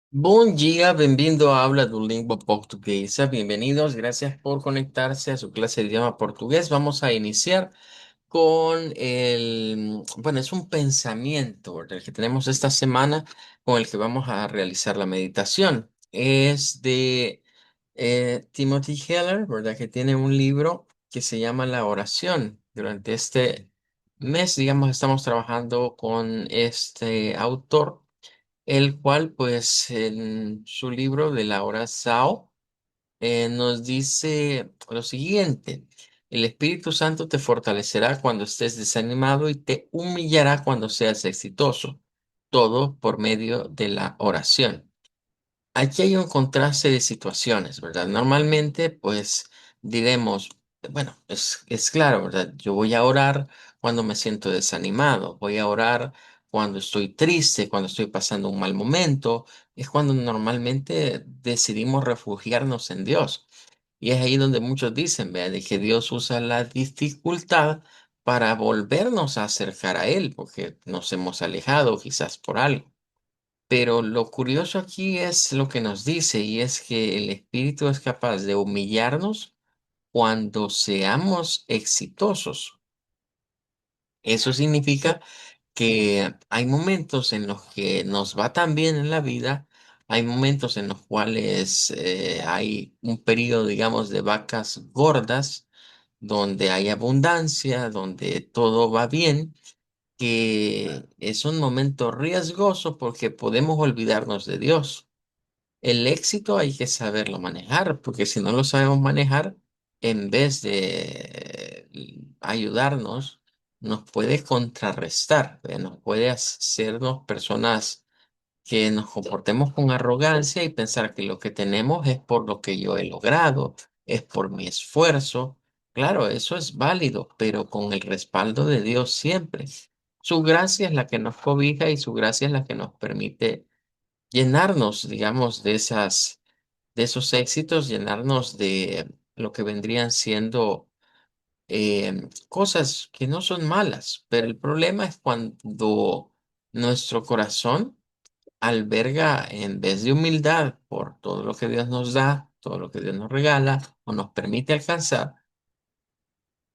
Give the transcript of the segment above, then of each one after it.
Bom dia, bem-vindo à aula do Língua Portuguesa. Bienvenidos, gracias por conectarse a su clase de idioma portugués. Vamos a iniciar con bueno, es un pensamiento, ¿verdad?, que tenemos esta semana con el que vamos a realizar la meditación. Es de Timothy Keller, ¿verdad?, que tiene un libro que se llama La oración. Durante este mes, digamos, estamos trabajando con este autor, el cual, pues, en su libro de la hora Sao, nos dice lo siguiente: el Espíritu Santo te fortalecerá cuando estés desanimado y te humillará cuando seas exitoso, todo por medio de la oración. Aquí hay un contraste de situaciones, ¿verdad? Normalmente, pues diremos, bueno, es claro, ¿verdad? Yo voy a orar cuando me siento desanimado, voy a orar cuando estoy triste, cuando estoy pasando un mal momento, es cuando normalmente decidimos refugiarnos en Dios. Y es ahí donde muchos dicen, vea, de que Dios usa la dificultad para volvernos a acercar a Él, porque nos hemos alejado quizás por algo. Pero lo curioso aquí es lo que nos dice, y es que el Espíritu es capaz de humillarnos cuando seamos exitosos. Eso significa que hay momentos en los que nos va tan bien en la vida, hay momentos en los cuales hay un periodo, digamos, de vacas gordas, donde hay abundancia, donde todo va bien, que es un momento riesgoso porque podemos olvidarnos de Dios. El éxito hay que saberlo manejar, porque si no lo sabemos manejar, en vez de ayudarnos, nos puede contrarrestar, nos puede hacernos personas que nos comportemos con arrogancia y pensar que lo que tenemos es por lo que yo he logrado, es por mi esfuerzo. Claro, eso es válido, pero con el respaldo de Dios siempre. Su gracia es la que nos cobija y su gracia es la que nos permite llenarnos, digamos, de esos éxitos, llenarnos de lo que vendrían siendo cosas que no son malas, pero el problema es cuando nuestro corazón alberga, en vez de humildad por todo lo que Dios nos da, todo lo que Dios nos regala o nos permite alcanzar,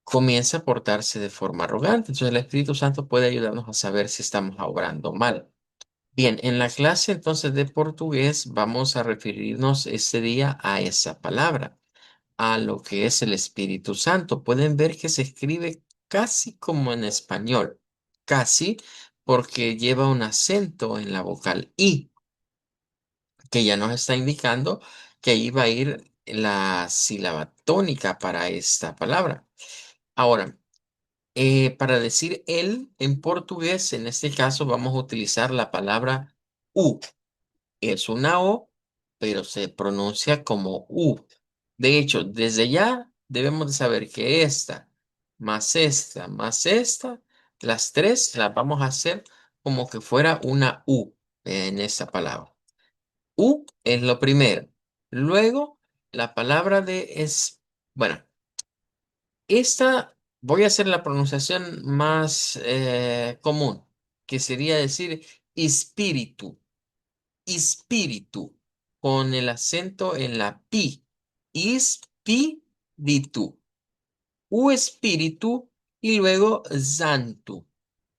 comienza a portarse de forma arrogante. Entonces el Espíritu Santo puede ayudarnos a saber si estamos obrando mal. Bien, en la clase entonces de portugués vamos a referirnos este día a esa palabra, a lo que es el Espíritu Santo. Pueden ver que se escribe casi como en español, casi, porque lleva un acento en la vocal I, que ya nos está indicando que ahí va a ir la sílaba tónica para esta palabra. Ahora, para decir él en portugués, en este caso vamos a utilizar la palabra U. Es una O, pero se pronuncia como U. De hecho, desde ya debemos de saber que más esta, las tres las vamos a hacer como que fuera una U en esa palabra. U es lo primero. Luego, la palabra de es, bueno, esta voy a hacer la pronunciación más común, que sería decir espíritu. Espíritu, con el acento en la pi. Espíritu. U espíritu y luego santo.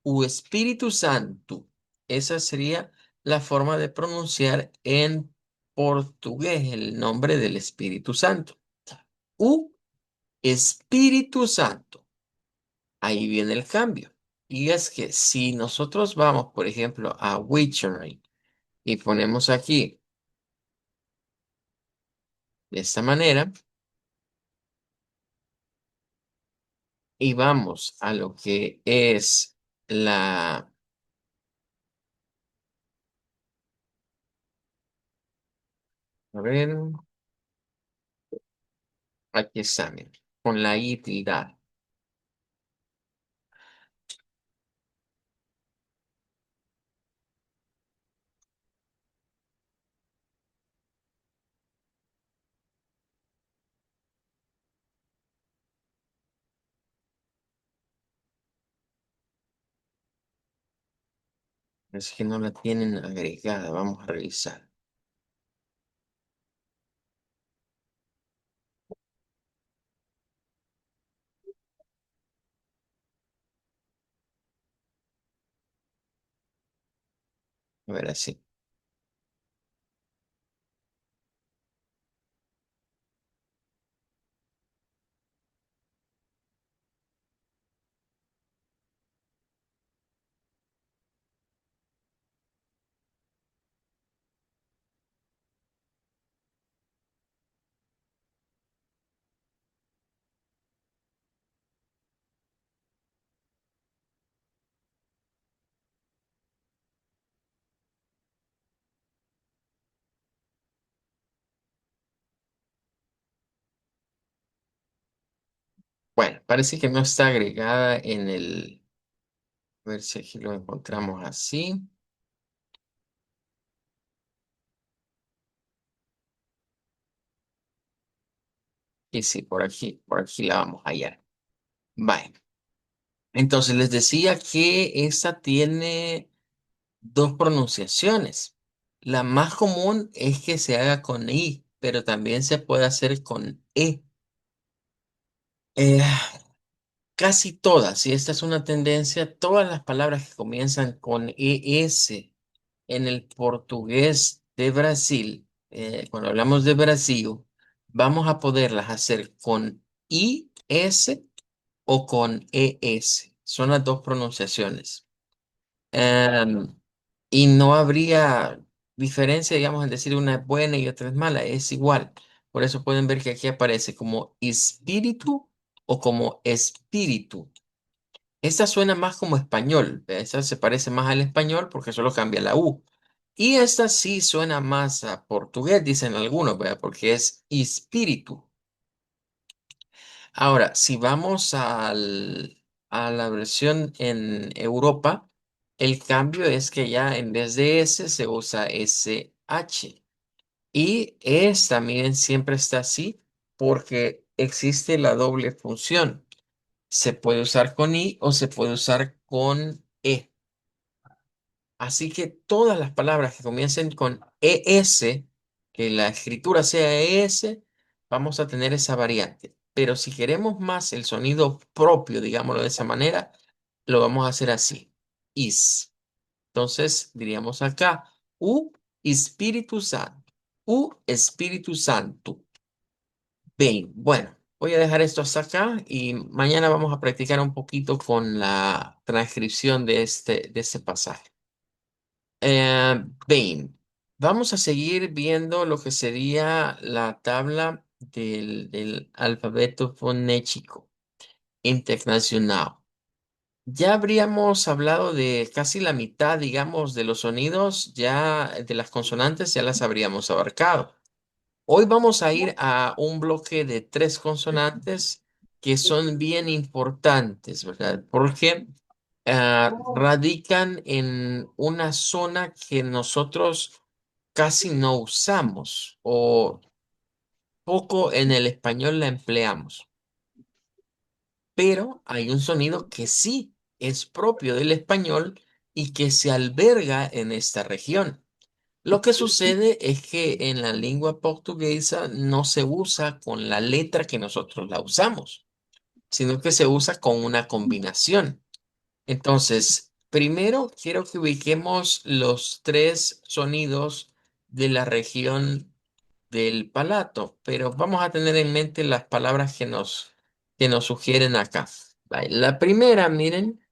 U Espíritu Santo. Esa sería la forma de pronunciar en portugués el nombre del Espíritu Santo. U Espíritu Santo. Ahí viene el cambio. Y es que si nosotros vamos, por ejemplo, a Wiktionary y ponemos aquí de esta manera, y vamos a lo que es la, a ver, aquí está, miren, con la I tilde. Es que no la tienen agregada, vamos a revisar. A ver, así. Bueno, parece que no está agregada en el... A ver si aquí lo encontramos así. Y sí, por aquí la vamos a hallar. Vale. Entonces les decía que esta tiene dos pronunciaciones. La más común es que se haga con I, pero también se puede hacer con E. Eh, Casi todas, y esta es una tendencia, todas las palabras que comienzan con ES en el portugués de Brasil, cuando hablamos de Brasil, vamos a poderlas hacer con IS o con ES. Son las dos pronunciaciones. Em, y no habría diferencia, digamos, en decir una es buena y otra es mala, es igual. Por eso pueden ver que aquí aparece como espíritu o como espíritu. Esta suena más como español, esta se parece más al español porque solo cambia la U. Y esta sí suena más a portugués, dicen algunos, ¿verdad? Porque es espíritu. Ahora, si vamos a la versión en Europa, el cambio es que ya en vez de S se usa SH. Y es también siempre está así porque existe la doble función. Se puede usar con I o se puede usar con E. Así que todas las palabras que comiencen con ES, que la escritura sea ES, vamos a tener esa variante. Pero si queremos más el sonido propio, digámoslo de esa manera, lo vamos a hacer así. Is. Entonces diríamos acá, U Espíritu Santo. U Espíritu Santo. Bien, bueno, voy a dejar esto hasta acá y mañana vamos a practicar un poquito con la transcripción de este pasaje. Bien, vamos a seguir viendo lo que sería la tabla del alfabeto fonético internacional. Ya habríamos hablado de casi la mitad, digamos, de los sonidos, ya de las consonantes, ya las habríamos abarcado. Hoy vamos a ir a un bloque de tres consonantes que son bien importantes, ¿verdad? Porque radican en una zona que nosotros casi no usamos o poco en el español la empleamos. Pero hay un sonido que sí es propio del español y que se alberga en esta región. Lo que sucede es que en la lengua portuguesa no se usa con la letra que nosotros la usamos, sino que se usa con una combinación. Entonces, primero quiero que ubiquemos los tres sonidos de la región del palato, pero vamos a tener en mente las palabras que nos sugieren acá. Vale, la primera, miren,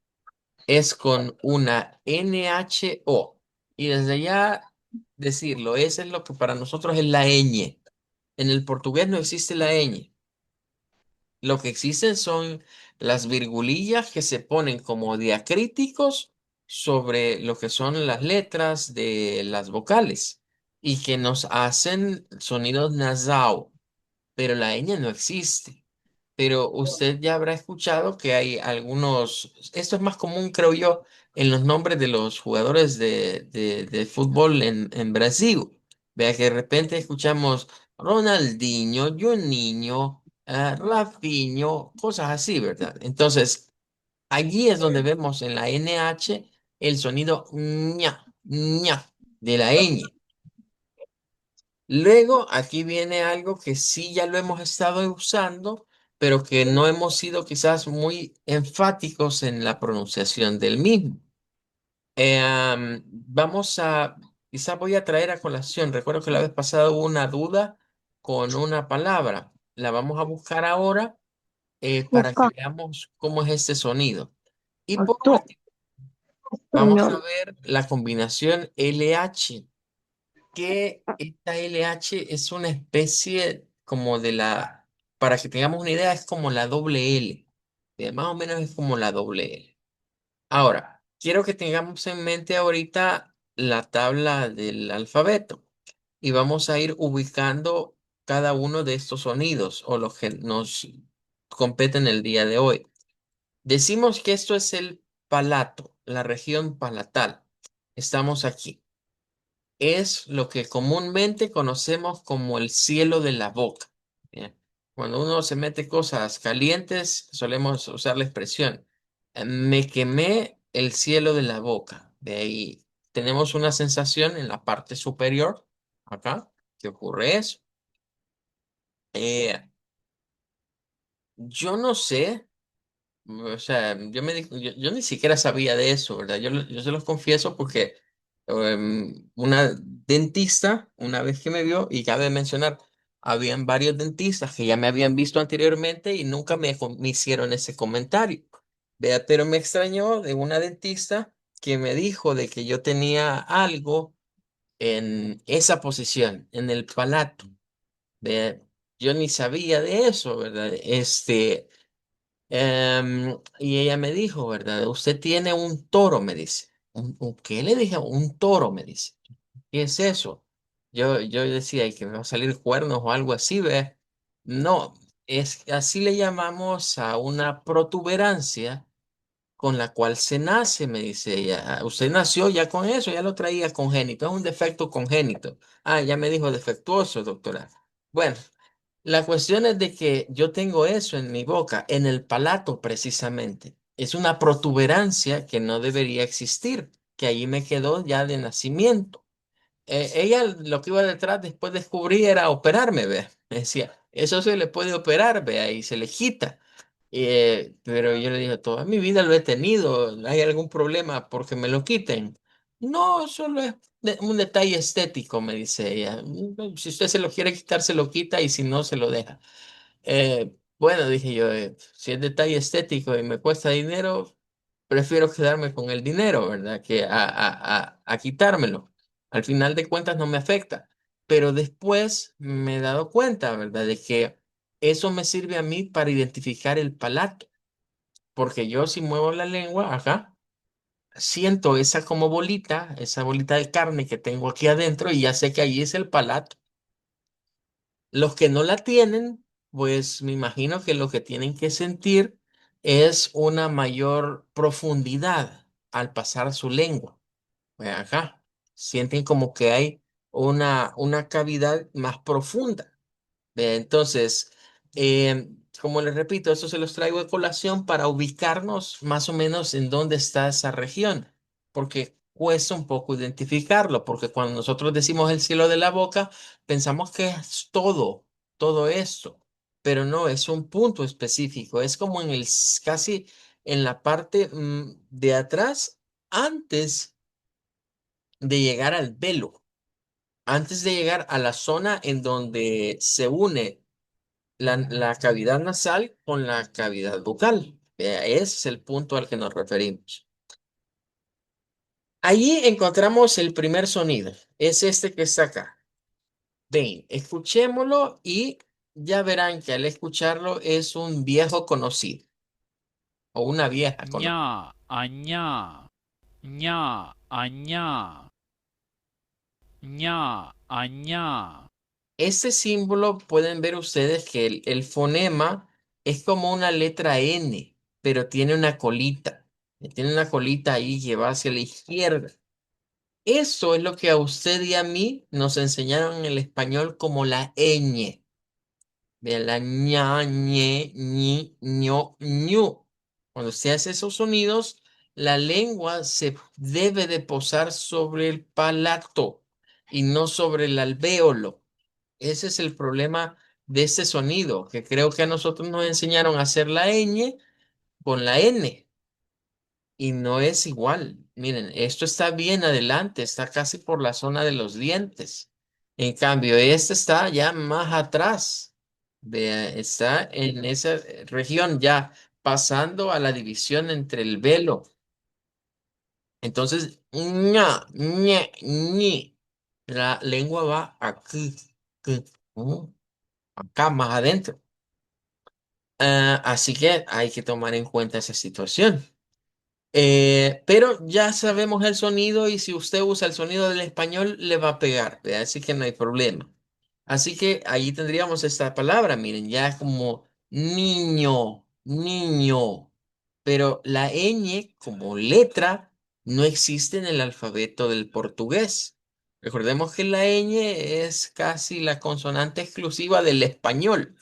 es con una NHO. Y desde ya decirlo, ese es lo que para nosotros es la ñ. En el portugués no existe la ñ. Lo que existen son las virgulillas que se ponen como diacríticos sobre lo que son las letras de las vocales y que nos hacen sonidos nasal, pero la ñ no existe. Pero usted ya habrá escuchado que hay algunos, esto es más común, creo yo, en los nombres de los jugadores de fútbol en Brasil. Vea que de repente escuchamos Ronaldinho, Juninho, Rafinho, cosas así, ¿verdad? Entonces, allí es donde vemos en la NH el sonido ña, ña de la ñ. Luego, aquí viene algo que sí ya lo hemos estado usando, pero que no hemos sido quizás muy enfáticos en la pronunciación del mismo. Vamos a, quizás voy a traer a colación. Recuerdo que la vez pasada hubo una duda con una palabra. La vamos a buscar ahora para que Busca veamos cómo es este sonido. Y por tú, último, vamos a español. ver la combinación LH, que esta LH es una especie como de la, para que tengamos una idea, es como la doble L. Más o menos es como la doble L. Ahora, quiero que tengamos en mente ahorita la tabla del alfabeto y vamos a ir ubicando cada uno de estos sonidos o los que nos competen el día de hoy. Decimos que esto es el palato, la región palatal. Estamos aquí. Es lo que comúnmente conocemos como el cielo de la boca. Bien. Cuando uno se mete cosas calientes, solemos usar la expresión, me quemé el cielo de la boca. De ahí tenemos una sensación en la parte superior, acá, que ocurre eso. Eh, yo no sé. O sea, yo ni siquiera sabía de eso, ¿verdad? Yo se los confieso porque una dentista, una vez que me vio, y cabe mencionar, habían varios dentistas que ya me habían visto anteriormente y nunca me hicieron ese comentario. Vea, pero me extrañó de una dentista que me dijo de que yo tenía algo en esa posición, en el palato. Vea, yo ni sabía de eso, ¿verdad? Y ella me dijo, ¿verdad? Usted tiene un toro, me dice. ¿Qué le dije? Un toro, me dice. ¿Qué es eso? Yo decía, ¿y que me va a salir cuernos o algo así, ve? No, es así le llamamos a una protuberancia con la cual se nace, me dice ella. "Ah, usted nació ya con eso, ya lo traía congénito, es un defecto congénito. Ah, ya me dijo defectuoso, doctora. Bueno. La cuestión es de que yo tengo eso en mi boca, en el palato precisamente. Es una protuberancia que no debería existir, que allí me quedó ya de nacimiento. Ella lo que iba detrás después descubrí era operarme, vea. Me decía, eso se le puede operar, vea, y se le quita. Pero yo le dije, toda mi vida lo he tenido, ¿hay algún problema porque me lo quiten? No, solo es un detalle estético, me dice ella. Si usted se lo quiere quitar, se lo quita y si no, se lo deja. Bueno, dije yo, si es detalle estético y me cuesta dinero, prefiero quedarme con el dinero, ¿verdad? Que a quitármelo. Al final de cuentas no me afecta. Pero después me he dado cuenta, ¿verdad? De que eso me sirve a mí para identificar el palato. Porque yo si muevo la lengua acá, siento esa como bolita, esa bolita de carne que tengo aquí adentro y ya sé que allí es el palato. Los que no la tienen, pues me imagino que lo que tienen que sentir es una mayor profundidad al pasar su lengua. Pues acá sienten como que hay una cavidad más profunda. Entonces, como les repito, eso se los traigo de colación para ubicarnos más o menos en dónde está esa región, porque cuesta un poco identificarlo, porque cuando nosotros decimos el cielo de la boca, pensamos que es todo esto, pero no, es un punto específico, es como en casi en la parte de atrás, antes de llegar al velo, antes de llegar a la zona en donde se une la cavidad nasal con la cavidad bucal. Ese es el punto al que nos referimos. Allí encontramos el primer sonido. Es este que está acá. Ven, escuchémoslo y ya verán que al escucharlo es un viejo conocido o una vieja conocida. 냐, 아냐, 냐, 아냐, 냐, 아냐, Este símbolo pueden ver ustedes que el fonema es como una letra N, pero tiene una colita. Tiene una colita ahí que va hacia la izquierda. Eso es lo que a usted y a mí nos enseñaron en el español como la ñ. De la ña, ñe, ñi, ño, ñu. Cuando usted hace esos sonidos, la lengua se debe de posar sobre el palato y no sobre el alvéolo. Ese es el problema de este sonido, que creo que a nosotros nos enseñaron a hacer la ñ con la n. y no es igual. Miren, esto está bien adelante, está casi por la zona de los dientes. En cambio, este está ya más atrás. Vea, está en esa región ya pasando a la división entre el velo. Entonces, ñi. La lengua va aquí, aquí, acá más adentro. Así que hay que tomar en cuenta esa situación. Pero ya sabemos el sonido y si usted usa el sonido del español le va a pegar, ¿verdad? Así que no hay problema. Así que ahí tendríamos esta palabra, miren, ya es como niño, niño. Pero la ñ como letra no existe en el alfabeto del portugués. Recordemos que la ñ es casi la consonante exclusiva del español,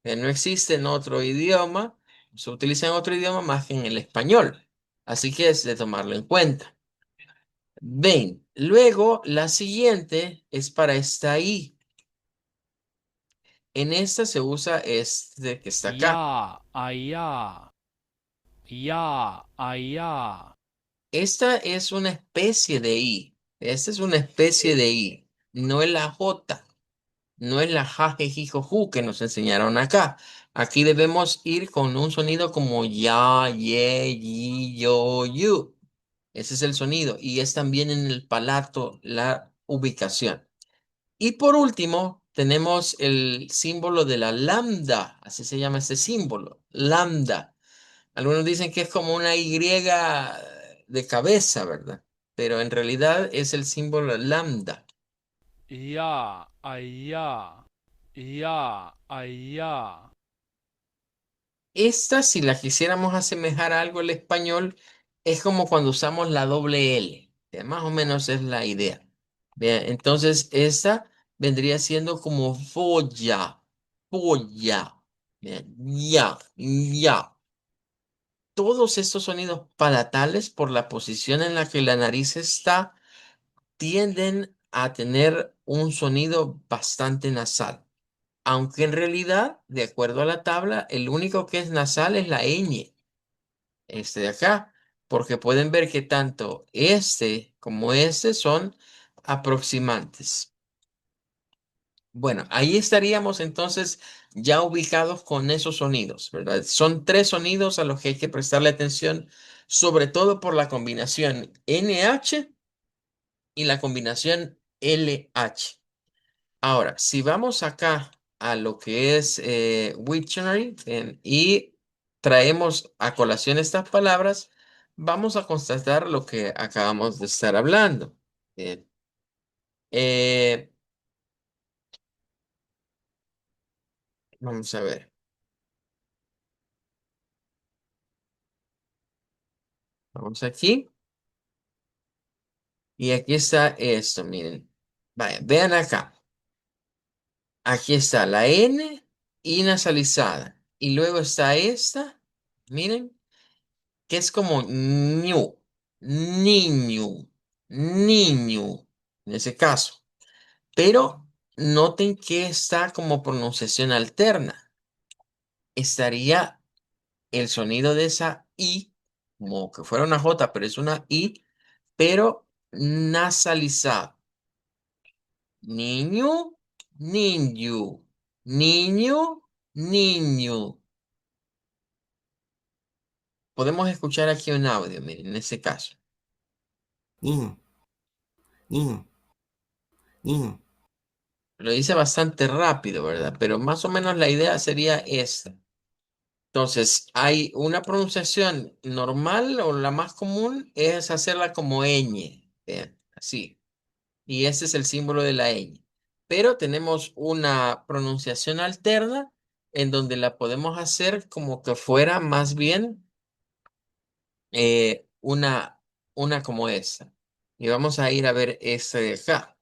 que no existe en otro idioma, se utiliza en otro idioma más que en el español. Así que es de tomarlo en cuenta. Ven, luego la siguiente es para esta I. En esta se usa este que está acá. Ya, allá. Ya, allá. Esta es una especie de I. Esta es una especie de I. No es la J. No es la jajejijoju que nos enseñaron acá. Aquí debemos ir con un sonido como ya, ye, yi, yo, yu. Ese es el sonido y es también en el palato la ubicación. Y por último, tenemos el símbolo de la lambda. Así se llama este símbolo, lambda. Algunos dicen que es como una Y de cabeza, ¿verdad? Pero en realidad es el símbolo lambda. Ya, allá. Ya, allá. Esta, si la quisiéramos asemejar a algo al español, es como cuando usamos la doble L. Más o menos es la idea. Bien, entonces esta vendría siendo como folla, folla. Bien, ya, ya. Todos estos sonidos palatales, por la posición en la que la nariz está, tienden a tener un sonido bastante nasal. Aunque en realidad, de acuerdo a la tabla, el único que es nasal es la ñ, este de acá, porque pueden ver que tanto este como este son aproximantes. Bueno, ahí estaríamos entonces ya ubicados con esos sonidos, ¿verdad? Son tres sonidos a los que hay que prestarle atención, sobre todo por la combinación NH y la combinación LH. Ahora, si vamos acá a lo que es Wiktionary y traemos a colación estas palabras, vamos a constatar lo que acabamos de estar hablando. Bien. Eh, Vamos a ver. Vamos aquí y aquí está esto, miren. Vaya, vean acá. Aquí está la N y nasalizada. Y luego está esta, miren, que es como ñu, niño, niño, en ese caso. Pero noten que está como pronunciación alterna. Estaría el sonido de esa I, como que fuera una J, pero es una I, pero nasalizada. Niño, niño, niño, niño. Podemos escuchar aquí un audio, miren, en ese caso. Niño, niño, niño. Lo dice bastante rápido, ¿verdad? Pero más o menos la idea sería esta. Entonces, hay una pronunciación normal o la más común es hacerla como ñ, así. Y ese es el símbolo de la ñ. Pero tenemos una pronunciación alterna en donde la podemos hacer como que fuera más bien una, una como esta. Y vamos a ir a ver esta de acá.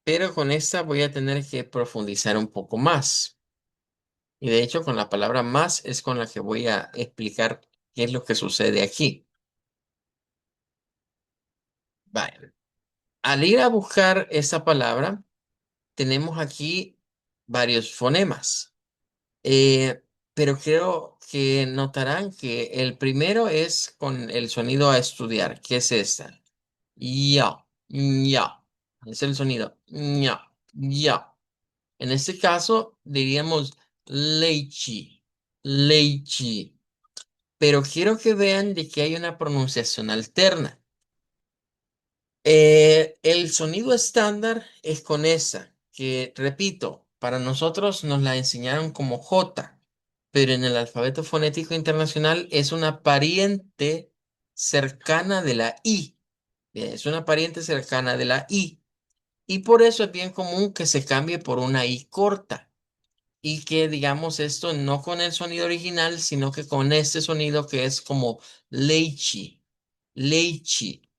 Pero con esta voy a tener que profundizar un poco más. Y de hecho, con la palabra más es con la que voy a explicar qué es lo que sucede aquí. Vale. Al ir a buscar esa palabra, tenemos aquí varios fonemas. Eh, pero creo que notarán que el primero es con el sonido a estudiar, que es esta. Ya, ya. Es el sonido. Ya, ya. En este caso diríamos leche, leche. Pero quiero que vean de que hay una pronunciación alterna. El sonido estándar es con esa, que repito, para nosotros nos la enseñaron como J, pero en el alfabeto fonético internacional es una pariente cercana de la I. Es una pariente cercana de la I. Y por eso es bien común que se cambie por una I corta. Y que digamos esto no con el sonido original, sino que con este sonido que es como leichi, leichi.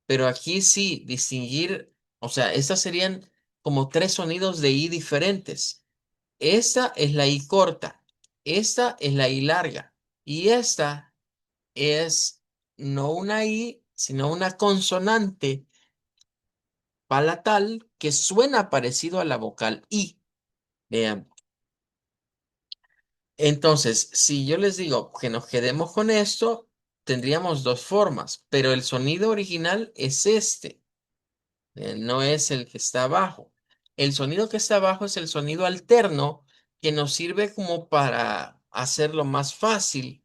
Pero aquí sí, distinguir, o sea, estas serían como tres sonidos de I diferentes. Esta es la I corta, esta es la I larga y esta es no una I, sino una consonante palatal que suena parecido a la vocal I. Vean. Entonces, si yo les digo que nos quedemos con esto, tendríamos dos formas, pero el sonido original es este. No es el que está abajo. El sonido que está abajo es el sonido alterno que nos sirve como para hacerlo más fácil,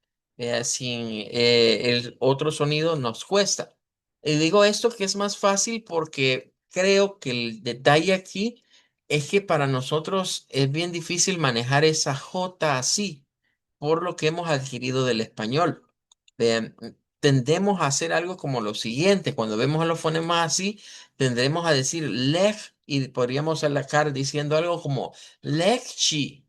sin el otro sonido nos cuesta. Y digo esto que es más fácil porque creo que el detalle aquí es que para nosotros es bien difícil manejar esa J así, por lo que hemos adquirido del español. Vean, tendemos a hacer algo como lo siguiente, cuando vemos a los fonemas así, tendremos a decir leg y podríamos alacar diciendo algo como legchi,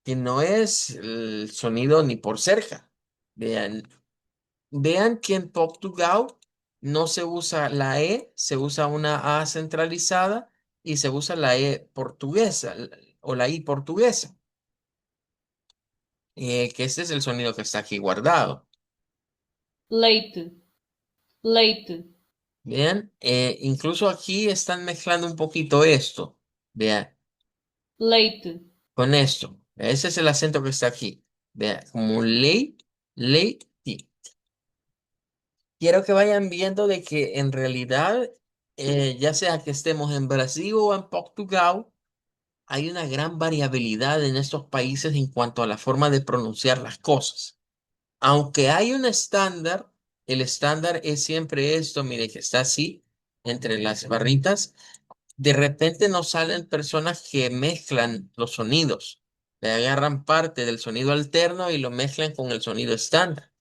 que no es el sonido ni por cerca. Vean, vean que en Portugal no se usa la E, se usa una A centralizada y se usa la E portuguesa o la I portuguesa, que este es el sonido que está aquí guardado. leite, leite, Vean, incluso aquí están mezclando un poquito esto. Vean. leite, Con esto. Ese es el acento que está aquí. Vea, como ley, ley, sí. Quiero que vayan viendo de que en realidad, ya sea que estemos en Brasil o en Portugal, hay una gran variabilidad en estos países en cuanto a la forma de pronunciar las cosas. Aunque hay un estándar, el estándar es siempre esto, mire, que está así, entre las barritas. De repente nos salen personas que mezclan los sonidos, le agarran parte del sonido alterno y lo mezclan con el sonido estándar.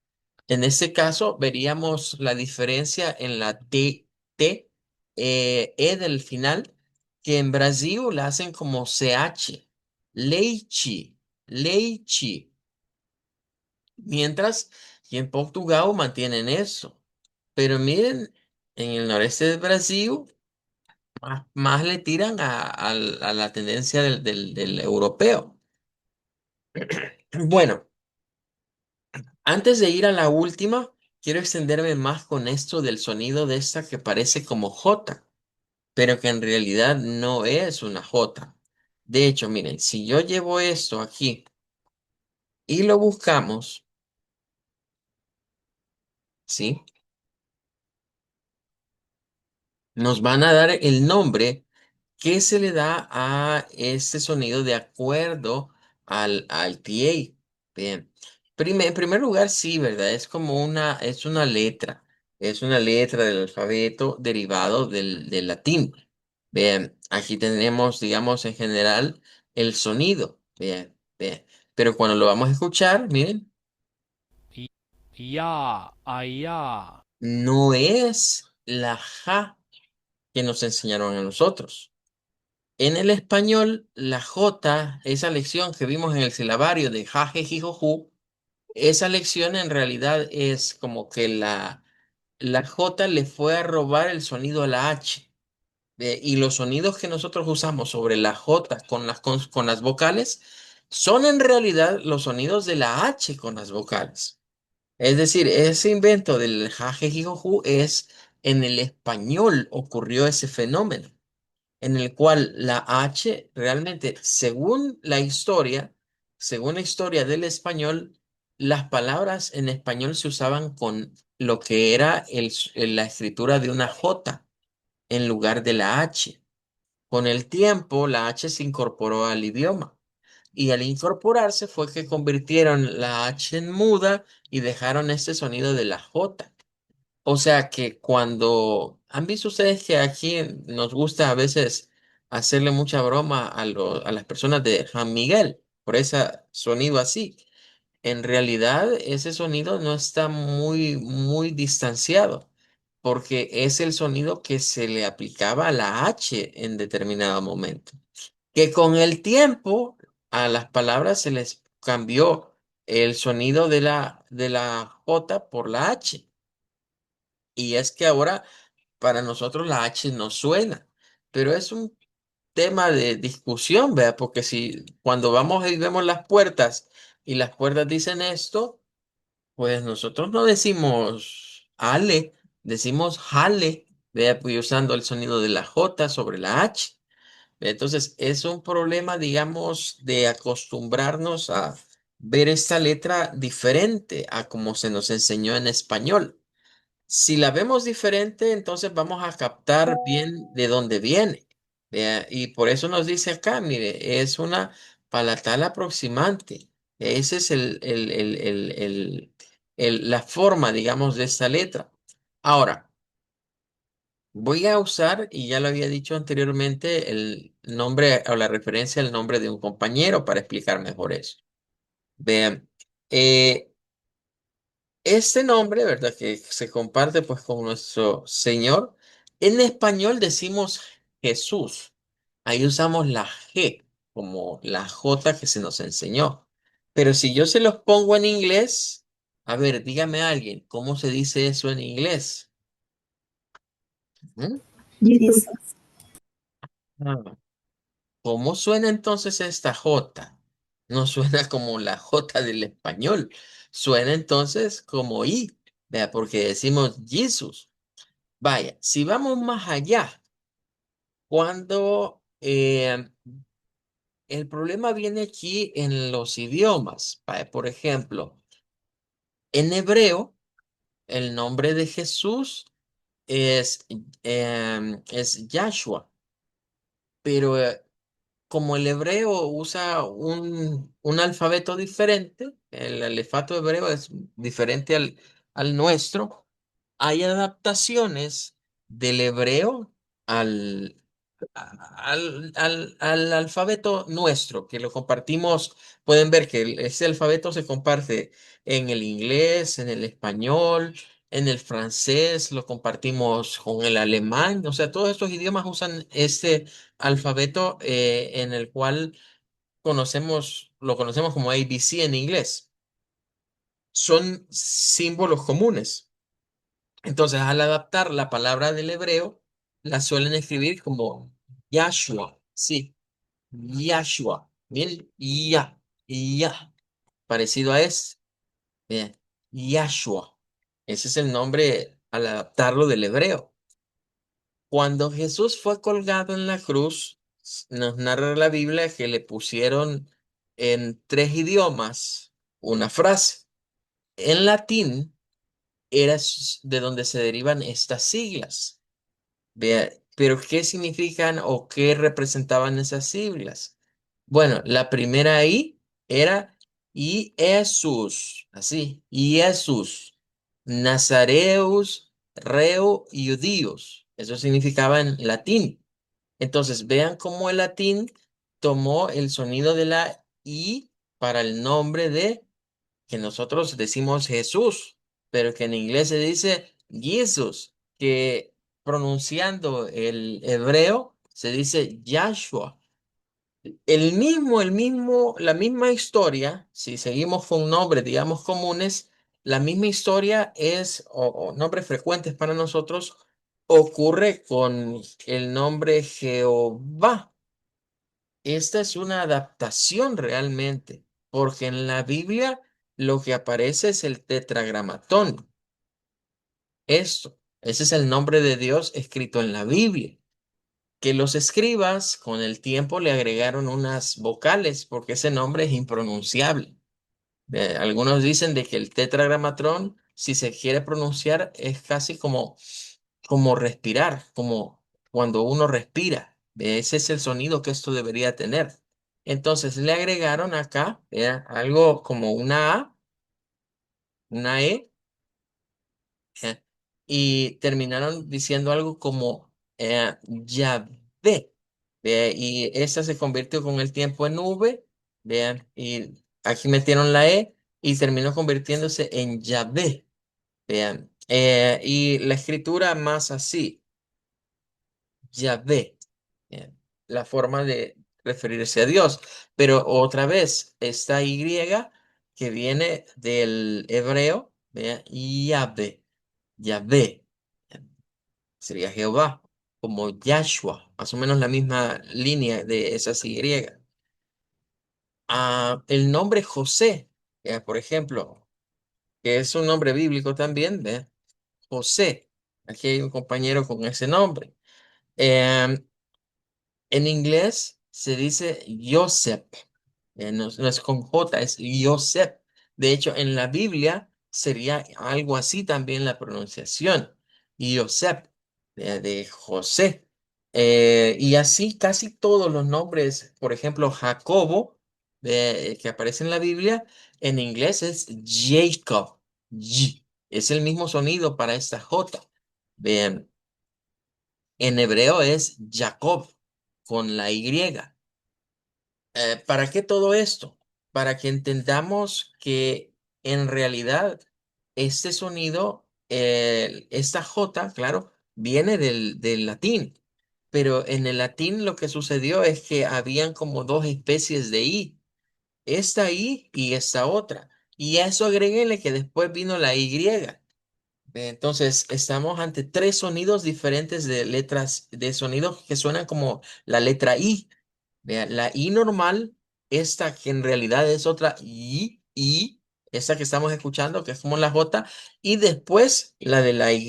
En este caso, veríamos la diferencia en la T, E del final, que en Brasil la hacen como CH, leite, leite, mientras que en Portugal mantienen eso. Pero miren, en el noreste de Brasil más le tiran a la tendencia del europeo. Bueno, antes de ir a la última, quiero extenderme más con esto del sonido de esta que parece como J, pero que en realidad no es una J. De hecho, miren, si yo llevo esto aquí y lo buscamos, ¿sí? Nos van a dar el nombre que se le da a este sonido de acuerdo al TA. Bien. En primer lugar, sí, ¿verdad? Es una letra del alfabeto derivado del latín. Bien, aquí tenemos, digamos, en general el sonido. Bien, bien. Pero cuando lo vamos a escuchar, miren, Ya, allá. no es la ja que nos enseñaron a nosotros. En el español, la J, esa lección que vimos en el silabario de jaje, jijoju, esa lección en realidad es como que la J le fue a robar el sonido a la H. Y los sonidos que nosotros usamos sobre la J con las vocales son en realidad los sonidos de la H con las vocales. Es decir, ese invento del jaje, jijoju es en el español ocurrió ese fenómeno en el cual la H realmente, según la historia, según la historia del español, las palabras en español se usaban con lo que era la escritura de una J en lugar de la H. Con el tiempo, la H se incorporó al idioma y al incorporarse fue que convirtieron la H en muda y dejaron ese sonido de la J. O sea que cuando han visto ustedes que aquí nos gusta a veces hacerle mucha broma a las personas de San Miguel por ese sonido así. En realidad ese sonido no está muy distanciado porque es el sonido que se le aplicaba a la H en determinado momento. Que con el tiempo a las palabras se les cambió el sonido de la J por la H. Y es que ahora para nosotros la H no suena, pero es un tema de discusión, ¿vea? Porque si cuando vamos y vemos las puertas y las puertas dicen esto, pues nosotros no decimos ale, decimos jale, ¿vea? Pues usando el sonido de la J sobre la H. Entonces es un problema, digamos, de acostumbrarnos a ver esta letra diferente a como se nos enseñó en español. Si la vemos diferente, entonces vamos a captar bien de dónde viene. Vea, y por eso nos dice acá, mire, es una palatal aproximante. Esa es la forma, digamos, de esta letra. Ahora, voy a usar, y ya lo había dicho anteriormente, el nombre o la referencia al nombre de un compañero para explicar mejor eso. Vean, eh, este nombre, ¿verdad? Que se comparte pues con nuestro Señor. En español decimos Jesús. Ahí usamos la G como la J que se nos enseñó. Pero si yo se los pongo en inglés, a ver, dígame alguien, ¿cómo se dice eso en inglés? ¿Mm? Jesus. Ah, ¿cómo suena entonces esta J? No suena como la J del español. Suena entonces como I, vea, porque decimos Jesus. Vaya, si vamos más allá, cuando el problema viene aquí en los idiomas, vaya, por ejemplo, en hebreo, el nombre de Jesús es Yahshua, pero como el hebreo usa un alfabeto diferente, el alefato hebreo es diferente al nuestro, hay adaptaciones del hebreo al, al alfabeto nuestro, que lo compartimos. Pueden ver que ese alfabeto se comparte en el inglés, en el español, en el francés, lo compartimos con el alemán. O sea, todos estos idiomas usan este alfabeto en el cual lo conocemos como ABC en inglés. Son símbolos comunes. Entonces, al adaptar la palabra del hebreo, la suelen escribir como Yahshua. Sí, Yahshua. Bien, ya. Parecido a es, bien, Yahshua. Ese es el nombre al adaptarlo del hebreo. Cuando Jesús fue colgado en la cruz, nos narra la Biblia que le pusieron en tres idiomas una frase. En latín era de donde se derivan estas siglas. Vea, pero ¿qué significan o qué representaban esas siglas? Bueno, la primera I era Jesús, así, Jesús, Nazareus, Reo, Judíos. Eso significaba en latín. Entonces, vean cómo el latín tomó el sonido de la I para el nombre de que nosotros decimos Jesús, pero que en inglés se dice Jesus, que pronunciando el hebreo se dice Yahshua. La misma historia, si seguimos con nombres, digamos, comunes, la misma historia o nombres frecuentes para nosotros, ocurre con el nombre Jehová. Esta es una adaptación realmente, porque en la Biblia lo que aparece es el tetragramatón. Ese es el nombre de Dios escrito en la Biblia. que los escribas con el tiempo le agregaron unas vocales porque ese nombre es impronunciable. Algunos dicen de que el tetragramatrón, si se quiere pronunciar, es casi como respirar, como cuando uno respira. Ese es el sonido que esto debería tener. Entonces le agregaron acá algo como una A, una E, ¿ya? Y terminaron diciendo algo como Yahvé. Y esa se convirtió con el tiempo en V, vean, y aquí metieron la E y terminó convirtiéndose en Yahvé. Vean, y la escritura más así, Yahvé, vean, la forma de referirse a Dios. Pero otra vez, esta Y que viene del hebreo, vean, Yahvé, Yahvé, sería Jehová, como Yahshua, más o menos la misma línea de esas Y. El nombre José, por ejemplo, que es un nombre bíblico también, ¿ve? José. Aquí hay un compañero con ese nombre. Em, en inglés se dice Joseph. No, no es con J, es Joseph. De hecho, en la Biblia sería algo así también la pronunciación. Joseph, de José. Y así casi todos los nombres, por ejemplo, Jacobo, que aparece en la Biblia, en inglés es Jacob. Es el mismo sonido para esta J. Vean, en hebreo es Jacob con la Y. ¿Para qué todo esto? Para que entendamos que en realidad este sonido, esta J, claro, viene del latín, pero en el latín lo que sucedió es que habían como dos especies de I, esta I y esta otra, y a eso agréguenle que después vino la Y. Entonces, estamos ante tres sonidos diferentes de letras, de sonidos que suenan como la letra I. Vea, la I normal, esta que en realidad es otra I, esta que estamos escuchando, que es como la J, y después la de la Y,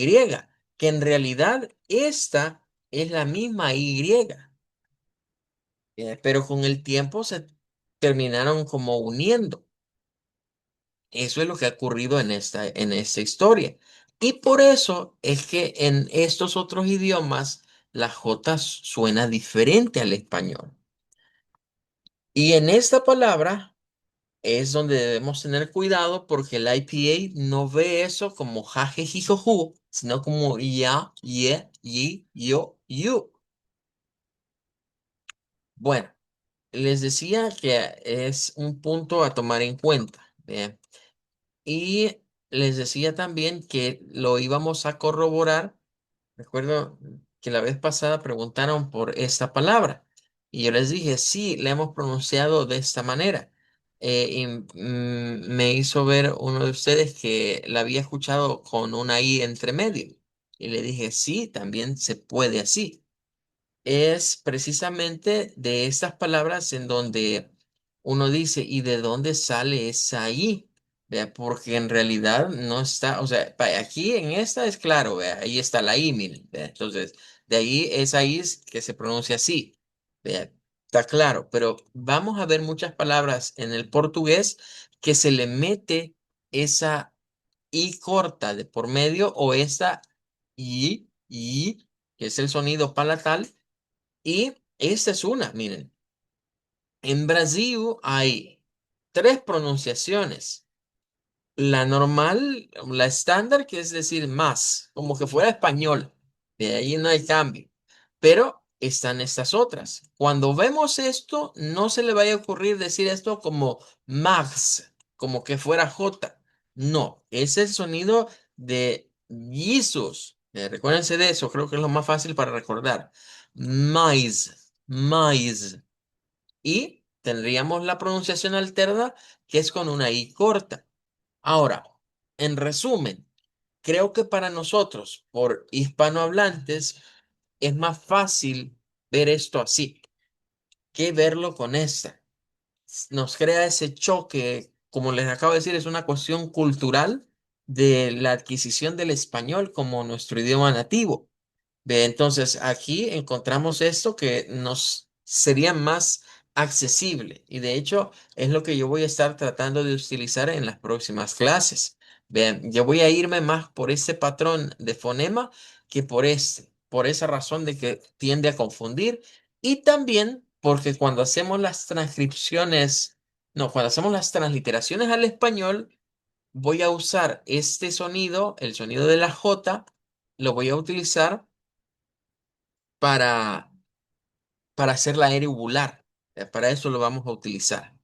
que en realidad esta es la misma Y, pero con el tiempo se terminaron como uniendo. Eso es lo que ha ocurrido en esta historia. Y por eso es que en estos otros idiomas la J suena diferente al español. Y en esta palabra es donde debemos tener cuidado porque el IPA no ve eso como jaje, jijoju, sino como ya, ye, yi, yo, you. Bueno, les decía que es un punto a tomar en cuenta. ¿Ve? Y les decía también que lo íbamos a corroborar. Recuerdo que la vez pasada preguntaron por esta palabra y yo les dije, sí, la hemos pronunciado de esta manera. Me hizo ver uno de ustedes que la había escuchado con una I entre medio. Y le dije, sí, también se puede así. Es precisamente de estas palabras en donde uno dice, ¿y de dónde sale esa I? Vea, porque en realidad no está, o sea, aquí en esta es claro, vea, ahí está la I, miren, vea, entonces, de ahí esa I es que se pronuncia así, vea, está claro, pero vamos a ver muchas palabras en el portugués que se le mete esa I corta de por medio o esta I, que es el sonido palatal y esta es una, miren, en Brasil hay tres pronunciaciones. La normal, la estándar, que es decir más, como que fuera español. De ahí no hay cambio. Pero están estas otras. Cuando vemos esto, no se le vaya a ocurrir decir esto como Max, como que fuera J. No, es el sonido de Jesus. Recuérdense de eso, creo que es lo más fácil para recordar. Mais. Y tendríamos la pronunciación alterna, que es con una I corta. Ahora, en resumen, creo que para nosotros, por hispanohablantes, es más fácil ver esto así que verlo con esta. Nos crea ese choque, como les acabo de decir, es una cuestión cultural de la adquisición del español como nuestro idioma nativo. Ve, entonces aquí encontramos esto que nos sería más accesible y de hecho es lo que yo voy a estar tratando de utilizar en las próximas clases. Vean, yo voy a irme más por ese patrón de fonema que por este, por esa razón de que tiende a confundir y también porque cuando hacemos las transcripciones, no, cuando hacemos las transliteraciones al español, voy a usar este sonido, el sonido de la J, lo voy a utilizar para, para hacer la R uvular. Para eso lo vamos a utilizar.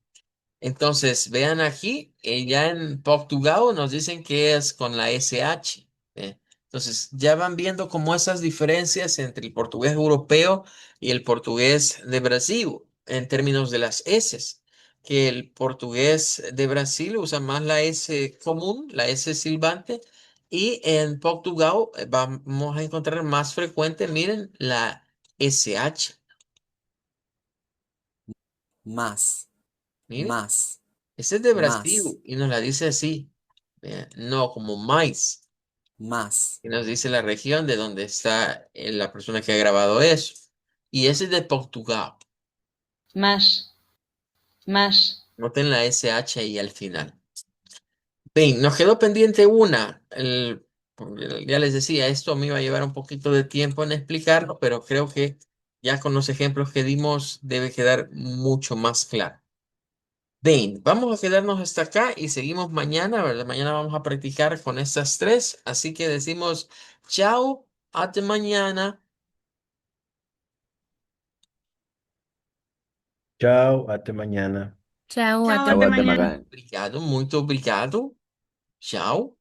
Entonces, vean aquí, ya en Portugal nos dicen que es con la SH. Entonces, ya van viendo como esas diferencias entre el portugués europeo y el portugués de Brasil en términos de las S. Que el portugués de Brasil usa más la S común, la S silbante, y en Portugal vamos a encontrar más frecuente, miren, la SH. Más. Miren. Más. Ese es de Más. Brasil y nos la dice así. No, como mais. Más. Y nos dice la región de donde está la persona que ha grabado eso. Y ese es de Portugal. Mas. Noten la SH ahí al final. Bien, nos quedó pendiente una. Porque ya les decía, esto me iba a llevar un poquito de tiempo en explicarlo, pero creo que ya con los ejemplos que dimos debe quedar mucho más claro. Bien, vamos a quedarnos hasta acá y seguimos mañana, ¿verdad? Mañana vamos a practicar con estas tres, así que decimos chao, hasta mañana. Tchau, até amanhã. Chao, Chao, hasta hasta Chao, até mañana. mañana. magari. Obrigado, muito obrigado. Chao.